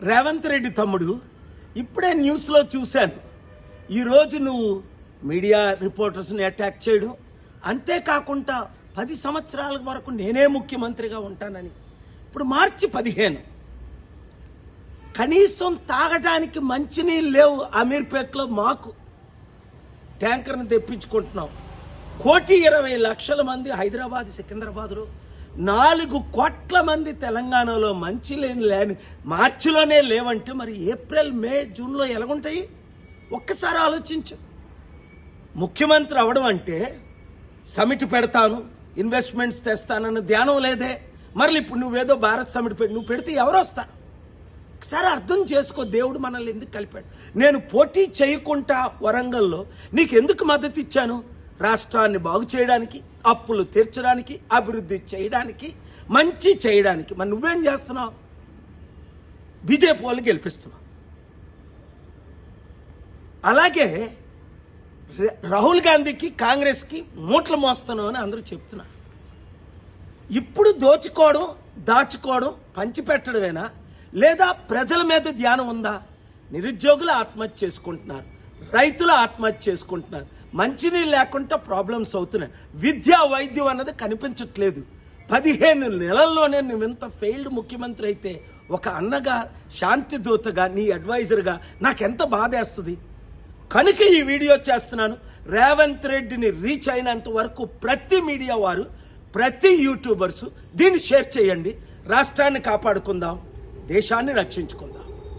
రేవంత్ రెడ్డి తమ్ముడు, ఇప్పుడే న్యూస్లో చూశాను, ఈరోజు నువ్వు మీడియా రిపోర్టర్స్ని అటాక్ చేయడం, అంతేకాకుండా 10 సంవత్సరాల వరకు నేనే ముఖ్యమంత్రిగా ఉంటానని. ఇప్పుడు మార్చి 15, కనీసం తాగడానికి మంచినీళ్ళు లేవు అమీర్పేటలో. మాకు ట్యాంకర్ని తెప్పించుకుంటున్నాం. 1,20,00,000 మంది హైదరాబాద్, సికింద్రాబాద్లో, 4 కోట్ల మంది తెలంగాణలో మంచినీళ్ళు లేని మార్చిలోనే లేవంటే మరి ఏప్రిల్, మే, జూన్లో ఎలాగుంటాయి? ఒక్కసారి ఆలోచించు. ముఖ్యమంత్రి అవడం అంటే సమిట్ పెడతాను, ఇన్వెస్ట్మెంట్స్ తెస్తానన్న ధ్యానం లేదే. మరి ఇప్పుడు నువ్వేదో భారత్ సమిట్ నువ్వు పెడితే ఎవరు వస్తారు? ఒకసారి అర్థం చేసుకో, దేవుడు మనల్ని ఎందుకు కలిపాడు. నేను పోటీ చేయకుండా వరంగల్లో నీకు ఎందుకు మద్దతు ఇచ్చాను? రాష్ట్రాన్ని బాగు చేయడానికి, అప్పులు తీర్చడానికి, అభివృద్ధి చేయడానికి, మంచి చేయడానికి. మరి నువ్వేం చేస్తున్నావు? బీజేపీ వాళ్ళు గెలిపిస్తున్నావు. అలాగే రాహుల్ గాంధీకి, కాంగ్రెస్కి మూటలు మోస్తున్నావు అని అందరూ చెప్తున్నారు. ఇప్పుడు దోచుకోవడం, దాచుకోవడం, పంచిపెట్టడమేనా, లేదా ప్రజల మీద ధ్యానం ఉందా? నిరుద్యోగులు ఆత్మహత్య చేసుకుంటున్నారు, రైతులు ఆత్మహత్య చేసుకుంటున్నారు, మంచినీళ్ళు లేకుండా ప్రాబ్లమ్స్ అవుతున్నాయి, విద్యా వైద్యం అన్నది కనిపించట్లేదు. 15 నెలల్లోనే నువ్వెంత ఫెయిల్డ్ ముఖ్యమంత్రి అయితే, ఒక అన్నగా, శాంతి దూతగా, నీ అడ్వైజర్గా నాకెంత బాధేస్తుంది. కనుక ఈ వీడియో చేస్తున్నాను. రేవంత్ రెడ్డిని రీచ్ అయినంత వరకు ప్రతి మీడియా వారు, ప్రతి యూట్యూబర్స్ దీన్ని షేర్ చేయండి. రాష్ట్రాన్ని కాపాడుకుందాం, దేశాన్ని రక్షించుకుందాం.